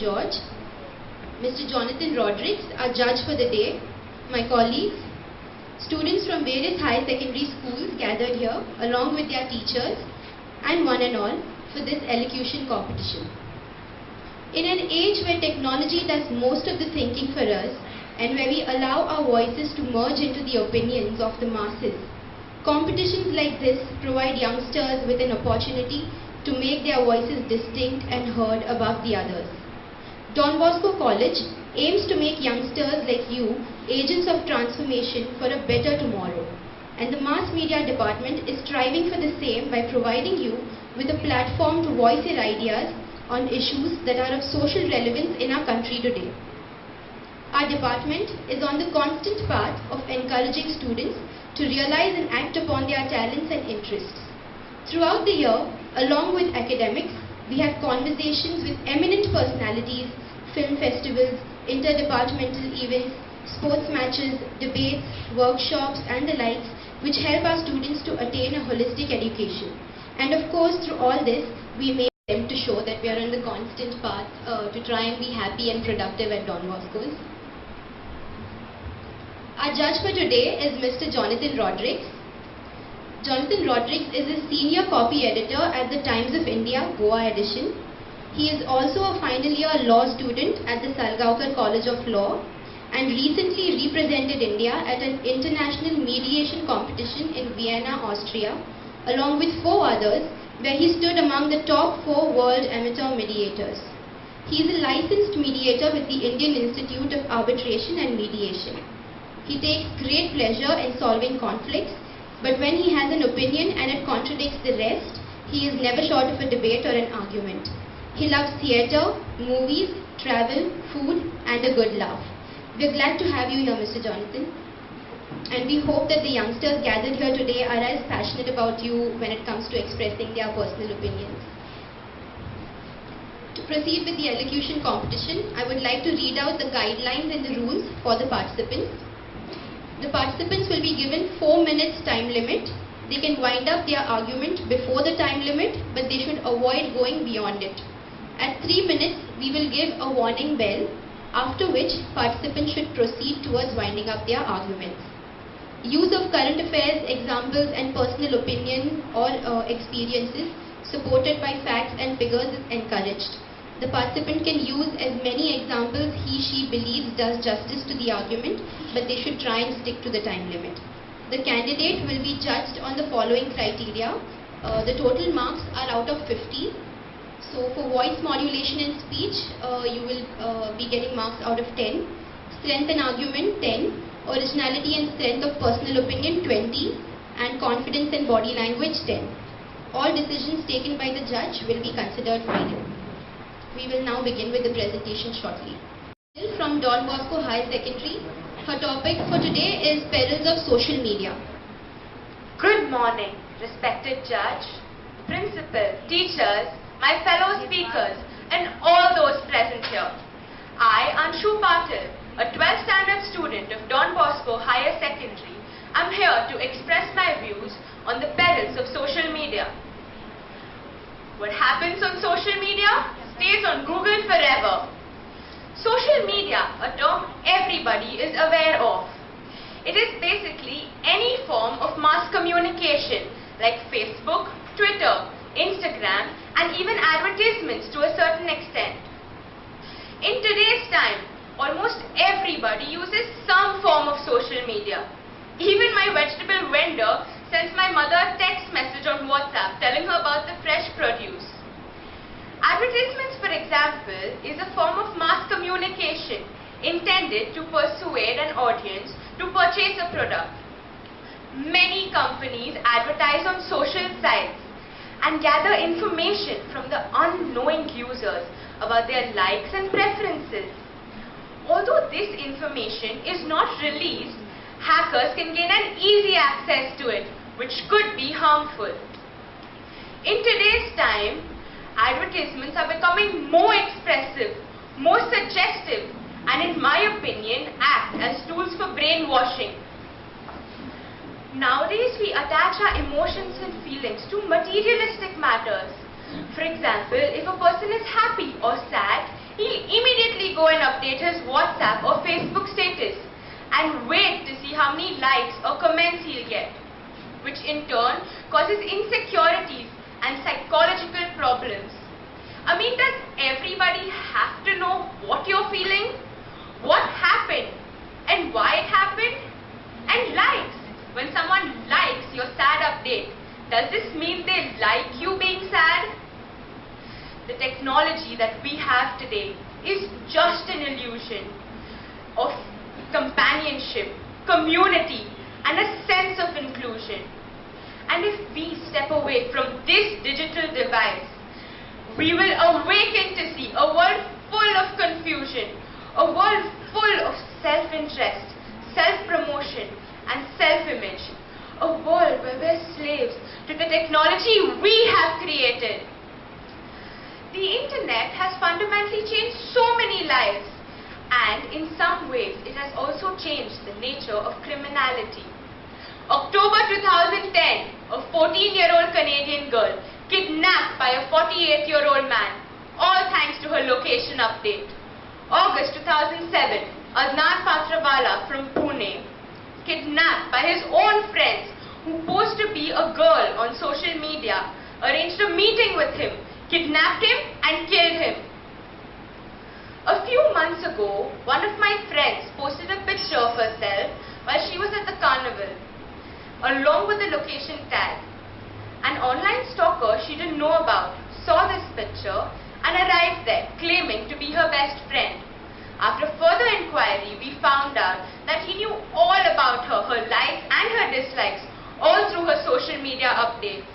George, Mr. Jonathan Rodrigues, our judge for the day, my colleagues, students from various higher secondary schools gathered here along with their teachers and one and all for this elocution competition. In an age where technology does most of the thinking for us and where we allow our voices to merge into the opinions of the masses, competitions like this provide youngsters with an opportunity to make their voices distinct and heard above the others. Don Bosco College aims to make youngsters like you agents of transformation for a better tomorrow. And the Mass Media Department is striving for the same by providing you with a platform to voice your ideas on issues that are of social relevance in our country today. Our department is on the constant path of encouraging students to realize and act upon their talents and interests. Throughout the year, along with academics, we have conversations with eminent personalities, film festivals, interdepartmental events, sports matches, debates, workshops and the likes, which help our students to attain a holistic education. And of course, through all this, we make them to show that we are on the constant path to try and be happy and productive at Don Bosco's. Our judge for today is Mr. Jonathan Rodrigues. Jonathan Rodrigues is a senior copy editor at the Times of India, Goa edition. He is also a final year law student at the Salgaonkar College of Law and recently represented India at an international mediation competition in Vienna, Austria, along with 4 others, where he stood among the top 4 world amateur mediators. He is a licensed mediator with the Indian Institute of Arbitration and Mediation. He takes great pleasure in solving conflicts, but when he has an opinion and it contradicts the rest, he is never short of a debate or an argument. He loves theatre, movies, travel, food and a good laugh. We are glad to have you here, Mr. Jonathan. And we hope that the youngsters gathered here today are as passionate about you when it comes to expressing their personal opinions. To proceed with the elocution competition, I would like to read out the guidelines and the rules for the participants. The participants will be given 4 minutes time limit. They can wind up their argument before the time limit, but they should avoid going beyond it. At 3 minutes, we will give a warning bell, after which participants should proceed towards winding up their arguments. Use of current affairs, examples and personal opinion or experiences supported by facts and figures is encouraged. The participant can use as many examples he/she believes does justice to the argument, but they should try and stick to the time limit. The candidate will be judged on the following criteria. The total marks are out of 50. So for voice modulation and speech, you will be getting marks out of 10. Strength and argument, 10. Originality and strength of personal opinion, 20. And confidence and body language, 10. All decisions taken by the judge will be considered final. We will now begin with the presentation shortly. From Don Bosco High Secondary, her topic for today is perils of social media. Good morning, respected judge, principal, teachers, my fellow speakers, and all those present here. I, Anshu Patil, a 12th standard student of Don Bosco Higher Secondary, am here to express my views on the perils of social media. What happens on social media stays on Google forever. Social media, a term everybody is aware of. It is basically any form of mass communication like Facebook, Twitter, Instagram, and even advertisements to a certain extent. In today's time, almost everybody uses some form of social media. Even my vegetable vendor sends my mother a text message on WhatsApp telling her about the fresh produce. Advertisements, for example, is a form of mass communication intended to persuade an audience to purchase a product. Many companies advertise on social sites and gather information from the unknowing users about their likes and preferences. Although this information is not released, hackers can gain an easy access to it, which could be harmful. In today's time, advertisements are becoming more expressive, more suggestive, and in my opinion, act as tools for brainwashing. Nowadays, we attach our emotions and feelings to materialistic matters. For example, if a person is happy or sad, he'll immediately go and update his WhatsApp or Facebook status and wait to see how many likes or comments he'll get, which in turn causes insecurities and psychological problems. I mean, does everybody have to know what you're feeling, what happened, and why it happened? And likes. When someone likes your sad update, does this mean they like you being sad? The technology that we have today is just an illusion of companionship, community, and a sense of inclusion. And if we step away from this digital device, we will awaken to see a world full of confusion, a world full of self-interest, self-promotion, and self-image, a world where we're slaves to the technology we have created. The internet has fundamentally changed so many lives, and in some ways it has also changed the nature of criminality. October 2010, a 14-year-old Canadian girl kidnapped by a 48-year-old man, all thanks to her location update. August 2007, Adnan Patrawala from Pune, kidnapped by his own friends who posed to be a girl on social media, arranged a meeting with him, kidnapped him and killed him. A few months ago, one of my friends posted a picture of herself while she was at the carnival, along with the location tag. An online stalker she didn't know about saw this picture and arrived there claiming to be her best friend. After further inquiry, we found out that he knew all about her, her likes and her dislikes, all through her social media updates.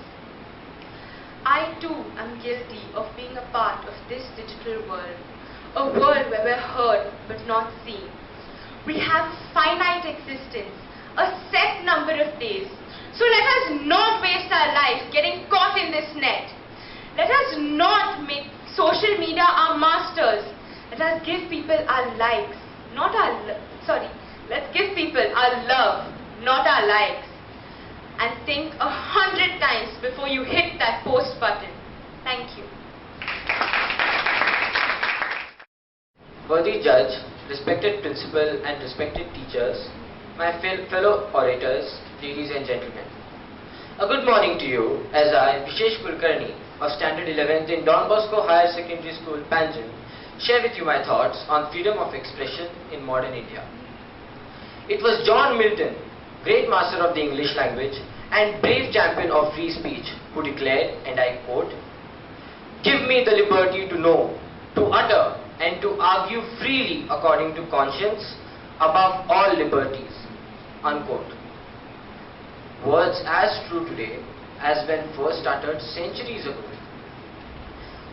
I too am guilty of being a part of this digital world, a world where we're heard but not seen. We have finite existence, a set number of days. So let us not waste our life getting caught in this net. Let us not make social media our masters. Let us give people our likes, not our, let's give people our love, not our likes. And think 100 times before you hit that post button. Thank you. Worthy judge, respected principal and respected teachers, my fellow orators, ladies and gentlemen. A good morning to you as I, Vishesh Kulkarni of Standard 11th in Don Bosco Higher Secondary School, Panjim, share with you my thoughts on freedom of expression in modern India. It was John Milton, great master of the English language and brave champion of free speech, who declared, and I quote, "Give me the liberty to know, to utter and to argue freely according to conscience above all liberties," unquote. Words as true today as when first uttered centuries ago.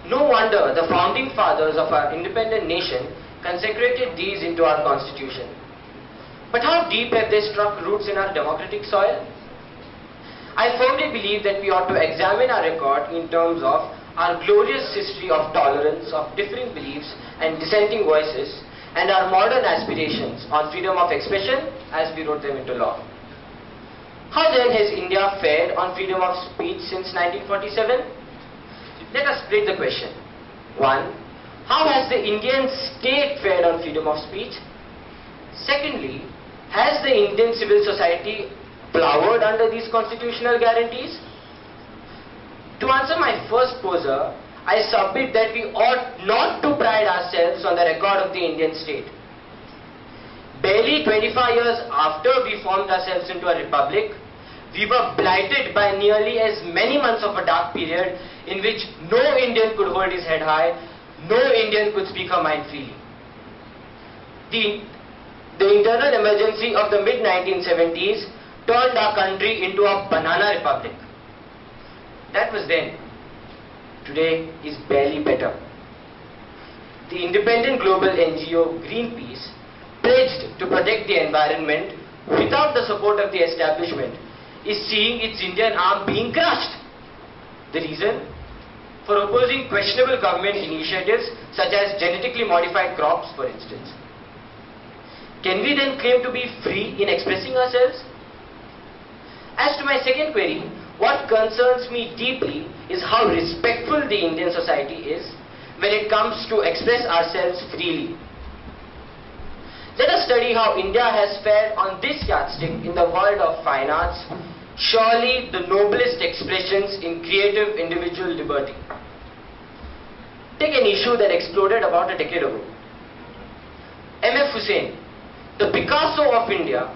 No wonder the founding fathers of our independent nation consecrated these into our constitution. But how deep have they struck roots in our democratic soil? I firmly believe that we ought to examine our record in terms of our glorious history of tolerance of differing beliefs and dissenting voices, and our modern aspirations on freedom of expression as we wrote them into law. How then has India fared on freedom of speech since 1947? Let us split the question. 1. How has the Indian state fared on freedom of speech? Secondly, has the Indian civil society flowered under these constitutional guarantees? To answer my first poser, I submit that we ought not to pride ourselves on the record of the Indian state. Barely 25 years after we formed ourselves into a republic, we were blighted by nearly as many months of a dark period in which no Indian could hold his head high, no Indian could speak her mind freely. The internal emergency of the mid-1970s turned our country into a banana republic. That was then. Today is barely better. The independent global NGO Greenpeace, pledged to protect the environment without the support of the establishment, is seeing its Indian arm being crushed. The reason? For opposing questionable government initiatives such as genetically modified crops, for instance. Can we then claim to be free in expressing ourselves? As to my second query, what concerns me deeply is how respectful the Indian society is when it comes to express ourselves freely. Let us study how India has fared on this yardstick in the world of fine arts, surely the noblest expressions in creative individual liberty. Take an issue that exploded about a decade ago. M.F. Hussain, the Picasso of India,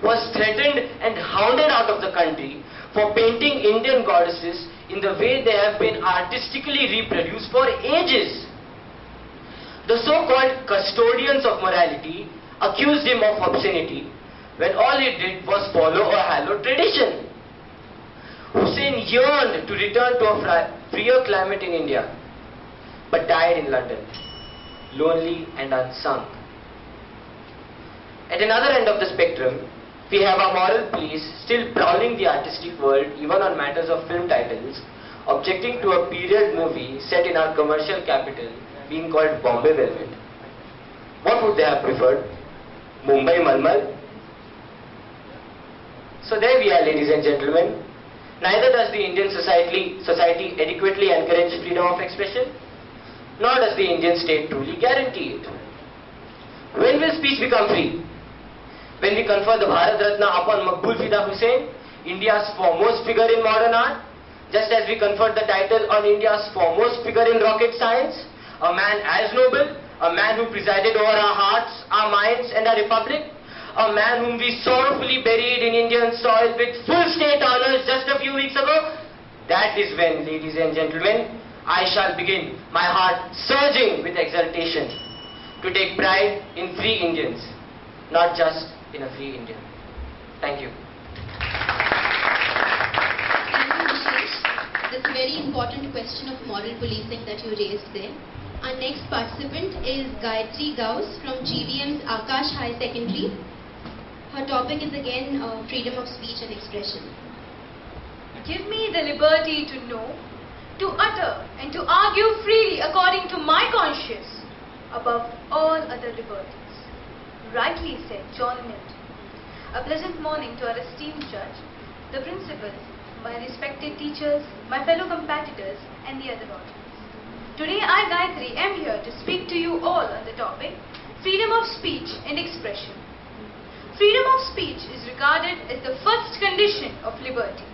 was threatened and hounded out of the country for painting Indian goddesses in the way they have been artistically reproduced for ages. The so-called custodians of morality accused him of obscenity when all he did was follow a hallowed tradition. Hussain yearned to return to a freer climate in India, but died in London, lonely and unsung. At another end of the spectrum, we have our moral police still prowling the artistic world even on matters of film titles, objecting to a period movie set in our commercial capital being called Bombay Velvet. What would they have preferred? Mumbai Malmal? So there we are, ladies and gentlemen. Neither does the Indian society adequately encourage freedom of expression, nor does the Indian state truly guarantee it. When will speech become free? When we confer the Bharat Ratna upon Maqbool Fida Hussain, India's foremost figure in modern art, just as we conferred the title on India's foremost figure in rocket science, a man as noble, a man who presided over our hearts, our minds and our republic, a man whom we sorrowfully buried in Indian soil with full state honors just a few weeks ago. That is when, ladies and gentlemen, I shall begin, my heart surging with exultation, to take pride in free Indians, not just in a free India. Thank you. Thank you, Vishesh. That's a very important question of moral policing that you raised there. Our next participant is Gayatri Gauss from GVM's Akash High Secondary. Her topic is again freedom of speech and expression. Give me the liberty to know, to utter and to argue freely according to my conscience above all other liberties. Rightly said John Milton. A pleasant morning to our esteemed judge, the principals, my respected teachers, my fellow competitors and the other audience. Today I, Gayatri, am here to speak to you all on the topic freedom of speech and expression. Freedom of speech is regarded as the first condition of liberty.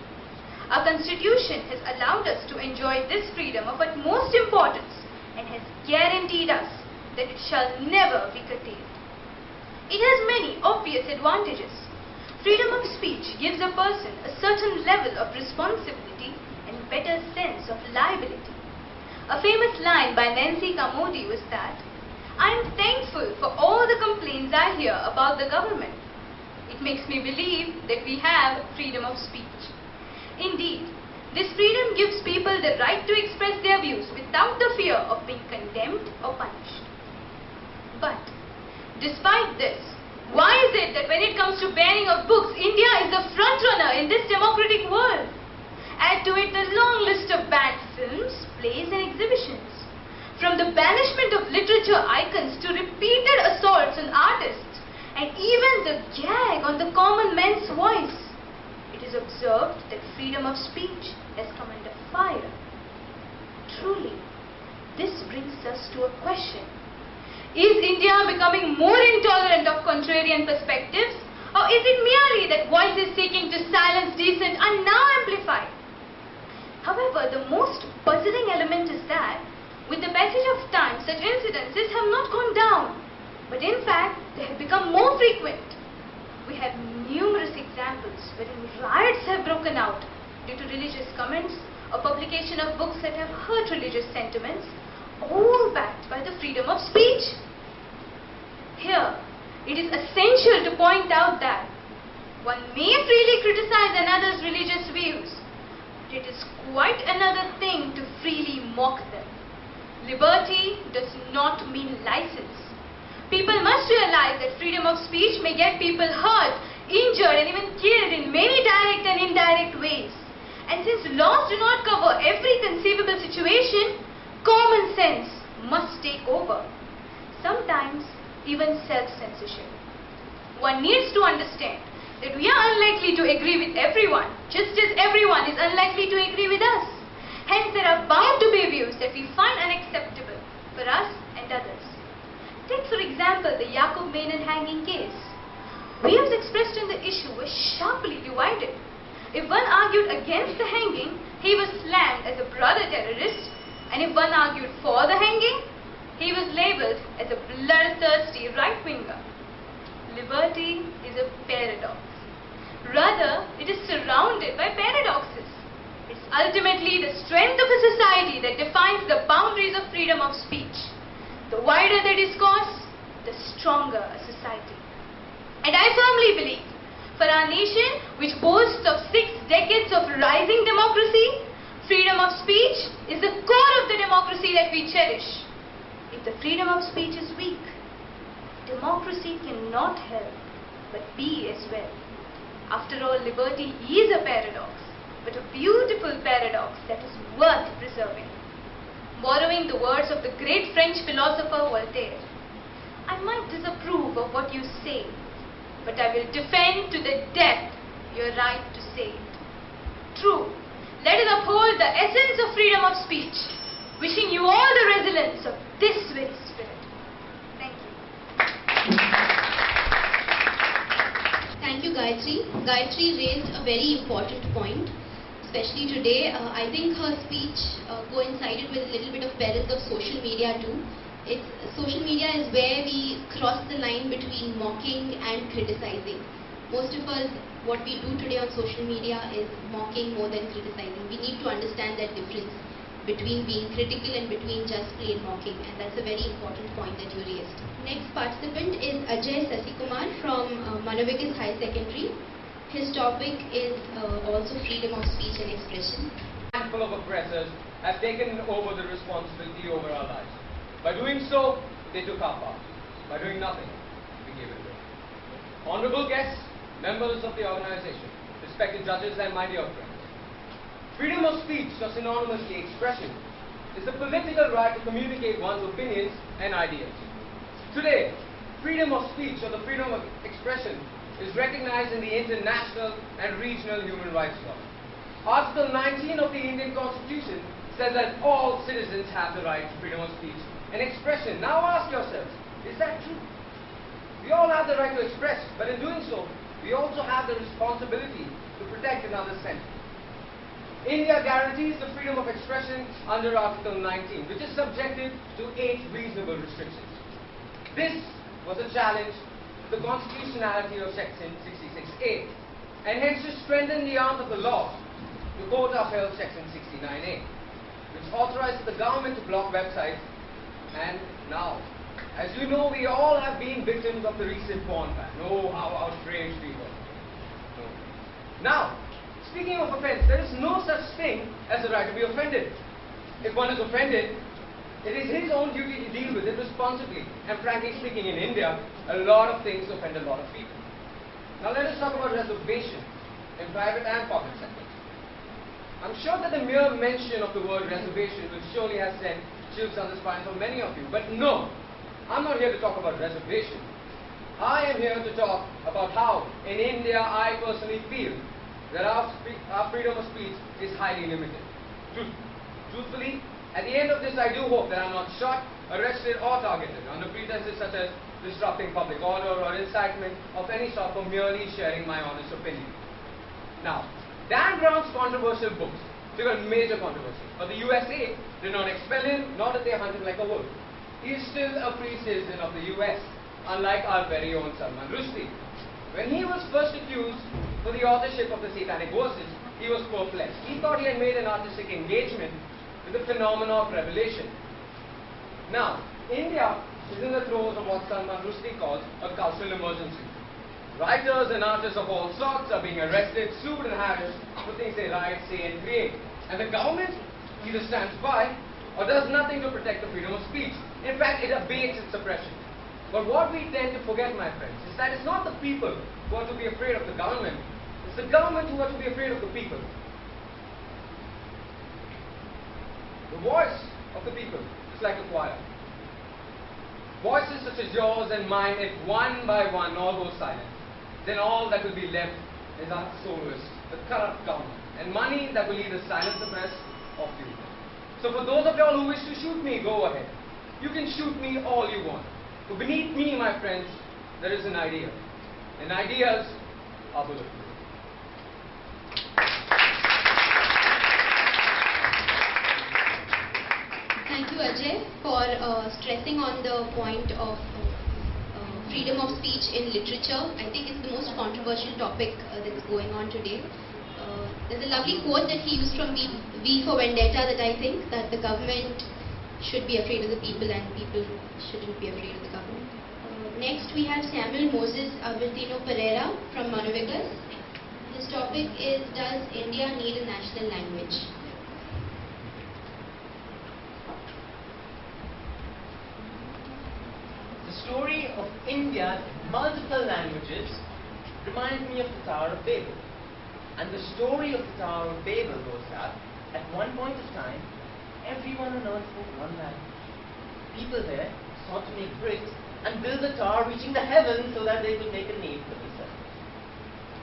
Our constitution has allowed us to enjoy this freedom of utmost importance and has guaranteed us that it shall never be curtailed. It has many obvious advantages. Freedom of speech gives a person a certain level of responsibility and better sense of liability. A famous line by Nancy Kamodi was that, "I am thankful for all the complaints I hear about the government. It makes me believe that we have freedom of speech." Indeed, this freedom gives people the right to express their views without the fear of being condemned or punished. But, despite this, why is it that when it comes to banning of books, India is the frontrunner in this democratic world? Add to it the long list of banned films, plays and exhibitions. From the banishment of literature icons to repeated assaults on artists and even the gag on the common man's voice, it is observed that freedom of speech has come under fire. Truly, this brings us to a question. Is India becoming more intolerant of contrarian perspectives, or is it merely that voices seeking to silence dissent are now amplified? However, the most puzzling element is that, with the passage of time, such incidences have not gone down, but in fact, they have become more frequent. We have numerous examples wherein riots have broken out due to religious comments or publication of books that have hurt religious sentiments, all backed by the freedom of speech. Here, it is essential to point out that one may freely criticize another's religious views, but it is quite another thing to freely mock them. Liberty does not mean license. People must realize that freedom of speech may get people hurt, injured and even killed in many direct and indirect ways. And since laws do not cover every conceivable situation, common sense must take over. Sometimes even self-censorship. One needs to understand that we are unlikely to agree with everyone, just as everyone is unlikely to agree with us. Hence, there are bound to be views that we find unacceptable, for us and others. Take for example the Yaqub Menon hanging case. Views expressed on the issue were sharply divided. If one argued against the hanging, he was slammed as a brother terrorist, and if one argued for the hanging, he was labelled as a bloodthirsty right-winger. Liberty is a paradox. Rather, it is surrounded by paradoxes. It's ultimately the strength of a society that defines the boundaries of freedom of speech. The wider the discourse, the stronger a society. And I firmly believe, for our nation, which boasts of 6 decades of rising democracy, freedom of speech is the core of the democracy that we cherish. If the freedom of speech is weak, democracy cannot help but be as well. After all, liberty is a paradox, but a beautiful paradox that is worth preserving. Borrowing the words of the great French philosopher Voltaire, I might disapprove of what you say, but I will defend to the death your right to say it. True, let us uphold the essence of freedom of speech, wishing you all the resilience of this very spirit. Thank you. Thank you, Gayatri. Gayatri raised a very important point, especially today. I think her speech coincided with a little bit of perils of social media too. Social media is where we cross the line between mocking and criticizing. Most of us, what we do today on social media is mocking more than criticizing. We need to understand that difference between being critical and between just plain mocking, and that's a very important point that you raised. Next participant is Ajay Sasikumar from Manovikas High Secondary. His topic is also freedom of speech and expression. A handful of oppressors have taken over the responsibility over our lives. By doing so, they took our part. By doing nothing, we gave it away. Honorable guests, members of the organization, respected judges and my dear friends. Freedom of speech, or synonymously expression, is the political right to communicate one's opinions and ideas. Today, freedom of speech, or the freedom of expression, is recognized in the international and regional human rights law. Article 19 of the Indian Constitution says that all citizens have the right to freedom of speech and expression. Now ask yourselves, is that true? We all have the right to express, but in doing so, we also have the responsibility to protect another's sentiment. India guarantees the freedom of expression under Article 19, which is subjected to 8 reasonable restrictions. This was a challenge to the constitutionality of Section 66A, and hence to strengthen the arm of the law, the court upheld Section 69A, which authorizes the government to block websites. And now, as you know, we all have been victims of the recent porn ban. Oh, how outraged we were. No. Now, speaking of offense, there is no such thing as the right to be offended. If one is offended, it is his own duty to deal with it responsibly. And frankly speaking, in India, a lot of things offend a lot of people. Now let us talk about reservation in private and public sectors. I'm sure that the mere mention of the word reservation will surely have sent chills down the spine for many of you. But no, I'm not here to talk about reservation. I am here to talk about how, in India, I personally feel that our freedom of speech is highly limited. Truthfully, at the end of this, I do hope that I'm not shot, arrested or targeted under pretenses such as disrupting public order or incitement of any sort for merely sharing my honest opinion. Now, Dan Brown's controversial books triggered major controversy, but the USA did not expel him, nor did they hunt him like a wolf. He is still a free citizen of the US, unlike our very own Salman Rushdie. When he was first accused for the authorship of the Satanic Verses, he was perplexed. He thought he had made an artistic engagement with the phenomena of revelation. Now, India is in the throes of what Salman Rushdie calls a cultural emergency. Writers and artists of all sorts are being arrested, sued and harassed for things they write, say and create. And the government either stands by or does nothing to protect the freedom of speech. In fact, it abates its suppression. But what we tend to forget, my friends, is that it's not the people who are to be afraid of the government. It's the government who are to be afraid of the people. The voice of the people is like a choir. Voices such as yours and mine, if one by one all go silent, then all that will be left is our soloists, the corrupt government, and money that will either silence the press or fuel them. So for those of y'all who wish to shoot me, go ahead. You can shoot me all you want. For beneath me, my friends, there is an idea. And ideas are bulletproof. Thank you, Ajay, for stressing on the point of freedom of speech in literature. I think it's the most controversial topic that's going on today. There's a lovely quote that he used from V for Vendetta that I think that the government should be afraid of the people and people shouldn't be afraid of the government. Next we have Samuel Moses Albertino Pereira from Monovicus. His topic is, does India need a national language? The story of India's multiple languages reminds me of the Tower of Babel. And the story of the Tower of Babel goes that at one point of time, everyone on earth spoke one language. People there sought to make bricks and build a tower reaching the heavens so that they could make a name for themselves.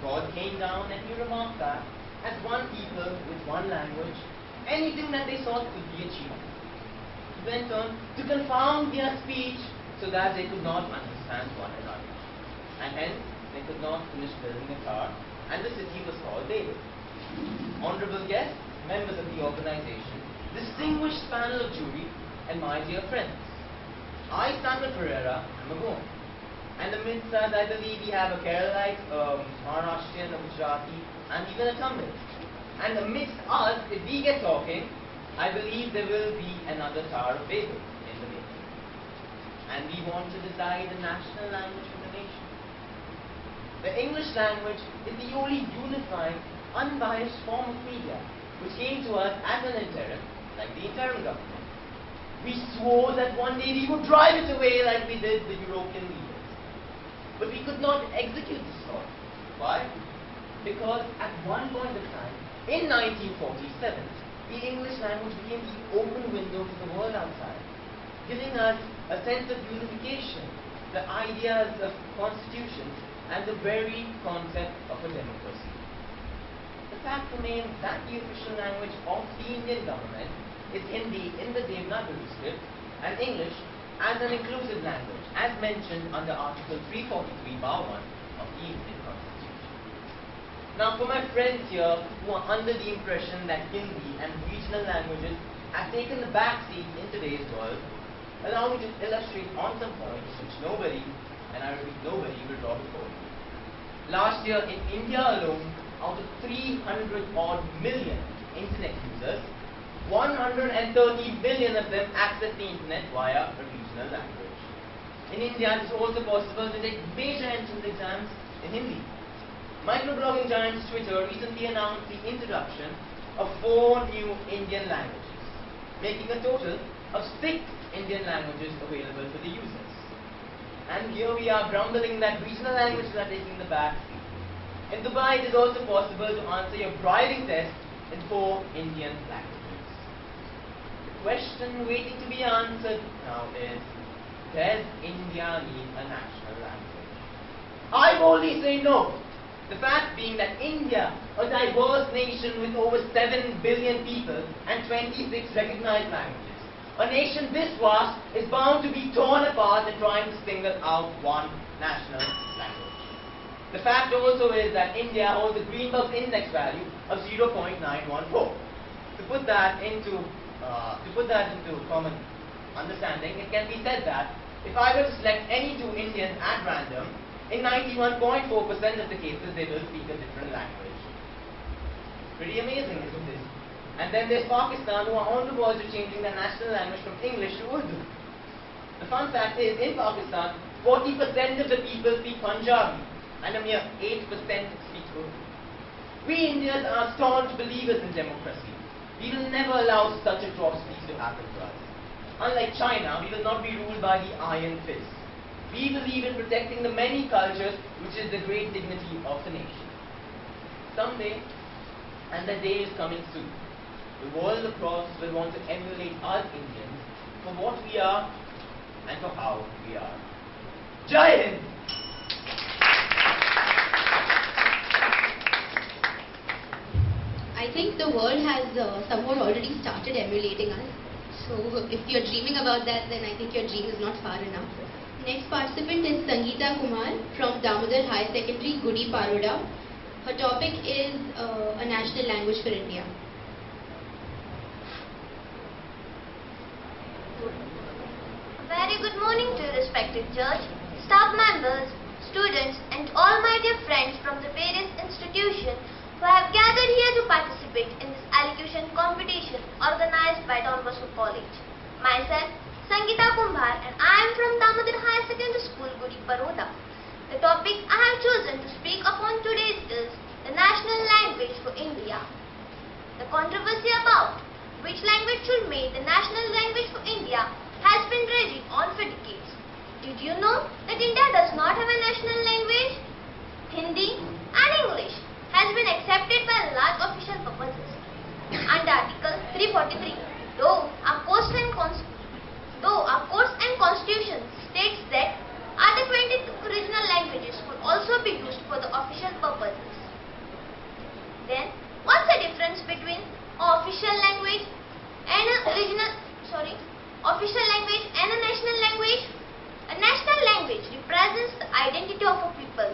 God came down and he remarked that as one people with one language, anything that they sought could be achieved. He went on to confound their speech so that they could not understand one another. And hence, they could not finish building the tower, and the city was called Babel. Honorable guests, members of the organization, distinguished panel of jury, and my dear friends. I, Samuel Pereira, am a Goan. And amidst us, I believe we have a Keralite, Maharashtrian, a Gujarati, and even a Tamil. And amidst us, if we get talking, I believe there will be another Tower of Babel in the making. And we want to decide the national language of the nation. The English language is the only unified, unbiased form of media which came to us as an interim, like the interim government. We swore that one day we would drive it away like we did the European leaders. But we could not execute this thought. Why? Because at one point of time, in 1947, the English language became the open window to the world outside, giving us a sense of unification, the ideas of constitutions, and the very concept of a democracy. The fact remains that the official language of the Indian government is Hindi in the Devanagari script and English as an inclusive language, as mentioned under Article 343 Bar 1 of the Indian Constitution. Now, for my friends here who are under the impression that Hindi and regional languages have taken the back seat in today's world, allow me to illustrate on some points which nobody, and I repeat nobody, will draw before you. Last year in India alone, out of 300 odd million internet users, 130 million of them access the internet via a regional language. In India, it is also possible to take major entrance exams in Hindi. Microblogging giant Twitter recently announced the introduction of 4 new Indian languages, making a total of 6 Indian languages available for the users. And here we are grumbling that regional languages are taking the back seat. In Dubai, it is also possible to answer your driving test in 4 Indian languages. The question waiting to be answered now is, does India need a national language? I boldly say no. The fact being that India, a diverse nation with over 7 billion people and 26 recognized languages, a nation this vast is bound to be torn apart in trying to single out one national language. The fact also is that India holds a Greenberg index value of 0.914. To put that into common understanding, it can be said that if I were to select any 2 Indians at random, in 91.4% of the cases they will speak a different language. Pretty amazing, isn't it? And then there's Pakistan, who are on the verge of changing their national language from English to Urdu. The fun fact is, in Pakistan, 40% of the people speak Punjabi, and a mere 8% speak Urdu. We Indians are staunch believers in democracy. We will never allow such atrocities to happen to us. Unlike China, we will not be ruled by the iron fist. We believe in protecting the many cultures, which is the great dignity of the nation. Someday, and the day is coming soon, the world across will want to emulate us Indians for what we are and for how we are. Jai Hind! I think the world has somewhat already started emulating us. So if you're dreaming about that, then I think your dream is not far enough. Next participant is Sangeeta Kumar from Damodar High Secondary, Gudi Paroda. Her topic is a national language for India. Very good morning to you, respected judge, staff members, students, and all my dear friends from the various institutions who have gathered here to participate in this elocution competition organized by Don Bosco College. Myself, Sangeeta Kumar, and I am from Damodar High Secondary School, Gudi Paroda. The topic I have chosen to speak upon today is the national language for India. The controversy about which language should make the national language for India has been raging on for decades. Did you know that India does not have a national language? Hindi and English has been accepted by large official purposes. Under Article 343, though our courts and constitution states that other 22 regional languages could also be used for the official purposes. Then, what's the difference between official language and a national language? A national language represents the identity of a people.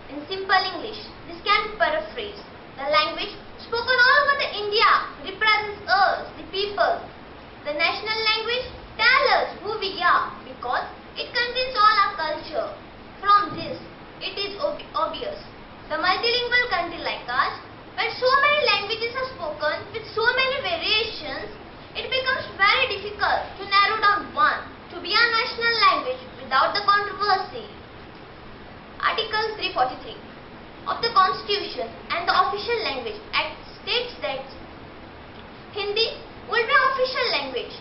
In simple English, this can be paraphrased. The language spoken all over the India represents us, the people. The national language tells us who we are because it contains all our culture. From this, it is obvious. The multilingual country like us, where so many languages are spoken with so many variations, it becomes very difficult to narrow down one to be a national language without the controversy. Article 343 of the Constitution and the Official Language Act states that Hindi will be official language.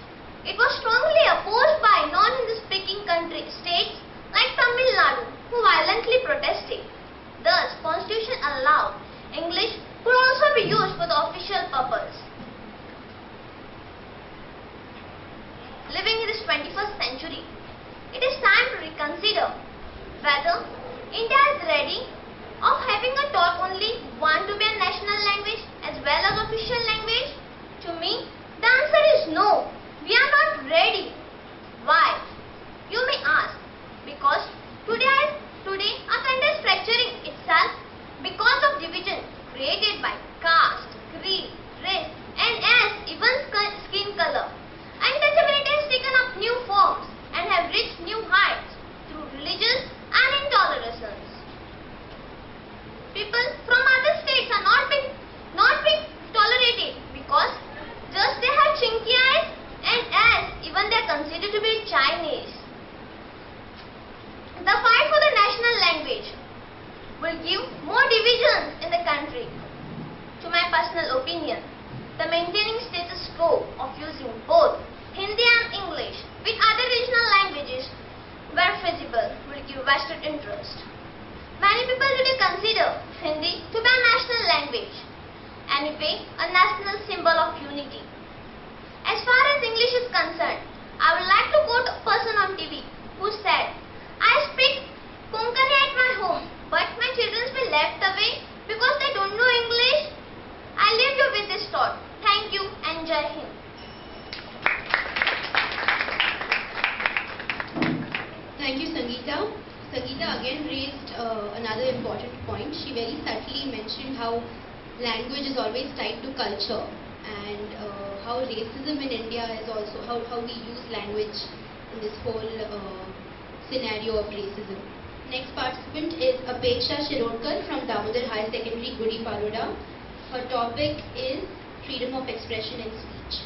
It was strongly opposed by non-Hindi speaking states like Tamil Nadu, who violently protested. Thus, Constitution allowed English could also be used for the official purpose. Living in this 21st century, it is time to reconsider whether India is ready of having a taught only one to be a national language as well as official language. To me, the answer is no. We are not ready. Why? You may ask. Because today our country is fracturing itself because of division created by caste, creed, race, and even skin color. Untouchability has taken up new forms and have reached new heights through religious and intolerances. People from other states are not being tolerated because just they have chinky eyes and as even they are considered to be Chinese. The fight for the national language will give more divisions in the country. To my personal opinion, the maintaining status quo of using both Hindi and English with other regional languages where feasible will give vested interest. Many people today consider Hindi to be a national language, anyway a national symbol of unity. As far as English is concerned, I would like to quote a person on TV who said, "I speak Konkani at my home, but my children will be left away because they don't know English." I leave you with this thought. Thank you and Jai Hind. Thank you, Sangeeta. Sangeeta again raised another important point. She very subtly mentioned how language is always tied to culture and how racism in India is also, how we use language in this whole scenario of racism. Next participant is Apeksha Shirodkar from Damodar High Secondary, Gudi Paroda. Her topic is freedom of expression and speech.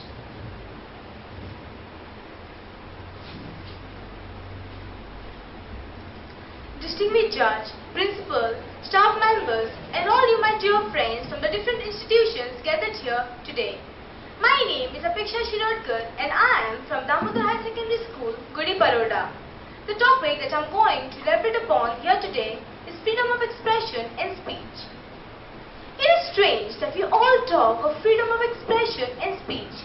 Distinguished judge, principal, staff members, and all you my dear friends from the different institutions gathered here today. My name is Apeksha Shirodkar and I am from Damodar High Secondary School, Gudi Paroda. The topic that I am going to elaborate upon here today is freedom of expression and speech. It is strange that we all talk of freedom of expression and speech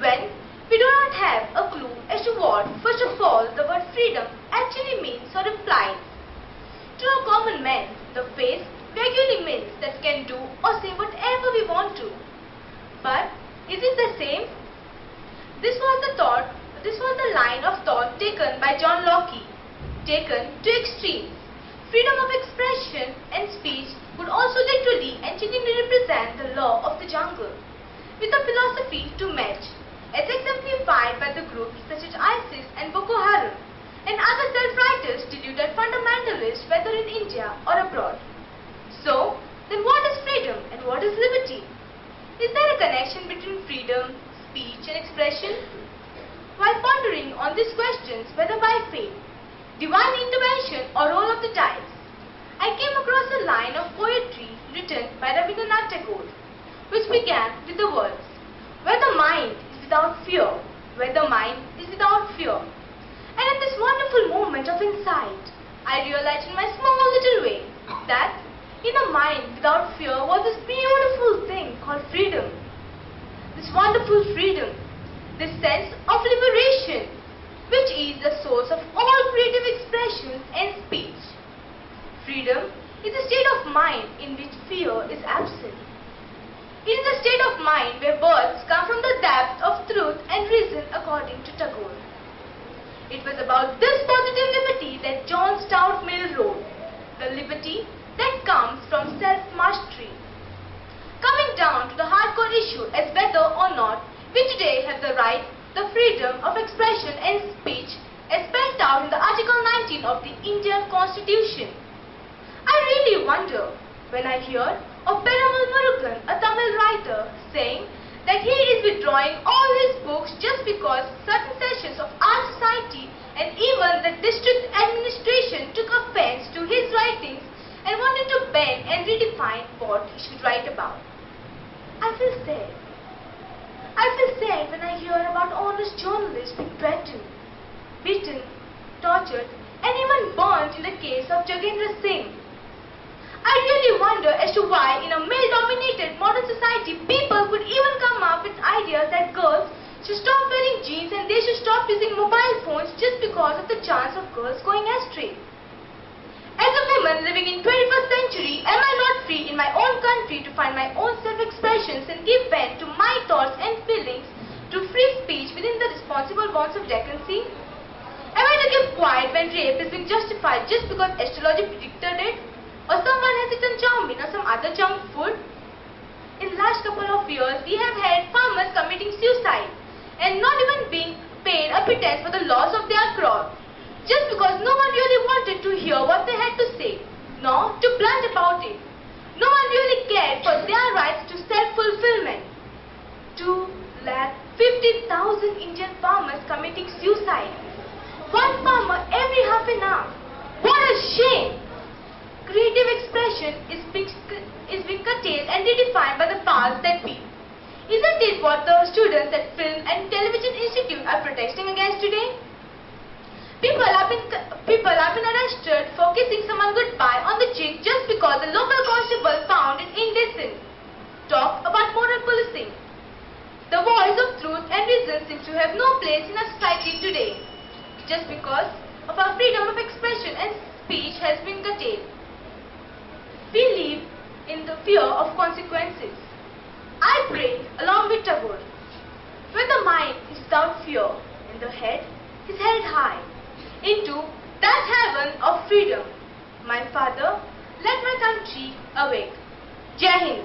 when we do not have a clue as to what, first of all, the word freedom actually means or implies. To a common man, the phrase vaguely means that can do or say whatever we want to. But is it the same? This was the line of thought taken by John Locke, taken to extremes. Freedom of expression and speech would also literally and genuinely represent the law of the jungle, with a philosophy to match, as exemplified by the groups such as ISIS and Boko Haram, and other self-righteous deluded fundamentalists whether in India or abroad. So, then what is freedom and what is liberty? Is there a connection between freedom, speech and expression? While pondering on these questions, whether by fate, divine intervention or roll of the dice, I came across a line of poetry written by Rabindranath Tagore, which began with the words, "Where the mind is without fear, where the mind is without fear." And in this wonderful moment of insight, I realized in my small little way that in a mind without fear was this beautiful thing called freedom. This wonderful freedom, this sense of liberation, which is the source of all creative expressions and speech. Freedom is a state of mind in which fear is absent. It is a state of mind where words come from the depth of truth and reason according to Tagore. It was about this positive liberty that John Stuart Mill wrote, the liberty that comes from self-mastery. Coming down to the hardcore issue as whether or not we today have the right, the freedom of expression and speech as spelled out in the Article 19 of the Indian Constitution. I really wonder when I hear of Perumal Murugan, a Tamil writer, saying that he is withdrawing all his books just because certain sections of our society and even the district administration took offense to his writings and wanted to bend and redefine what he should write about. I feel sad. I feel sad when I hear about honest journalists being threatened, beaten, tortured, and even burnt in the case of Jagendra Singh. I really wonder as to why in a male-dominated modern society people could even come up with ideas that girls should stop wearing jeans and they should stop using mobile phones just because of the chance of girls going astray. As a woman living in 21st century, am I not free in my own country to find my own self-expressions and give vent to my thoughts and feelings to free speech within the responsible bonds of decency? Am I to keep quiet when rape is being justified just because astrology predicted it? Or someone has eaten chow mein or some other junk food? In the last couple of years, we have had farmers committing suicide and not even being paid a pittance for the loss of their crop, just because no one really wanted to hear what they had to say, nor to blunt about it. No one really cared for their rights to self-fulfillment. 250,000 Indian farmers committing suicide. One farmer every half an hour. What a shame! Creative expression is being curtailed and redefined by the powers that be. Isn't it what the students at Film and Television Institute are protesting against today? People have been arrested for kissing someone goodbye on the cheek just because the local constable found it indecent. Talk about moral policing. The voice of truth and reason seems to have no place in our society today, just because of our freedom of expression and speech has been curtailed. We live in the fear of consequences. I pray along with Tagore, where the mind is without fear and the head is held high, into that heaven of freedom. My Father, let my country awake. Jai Hind.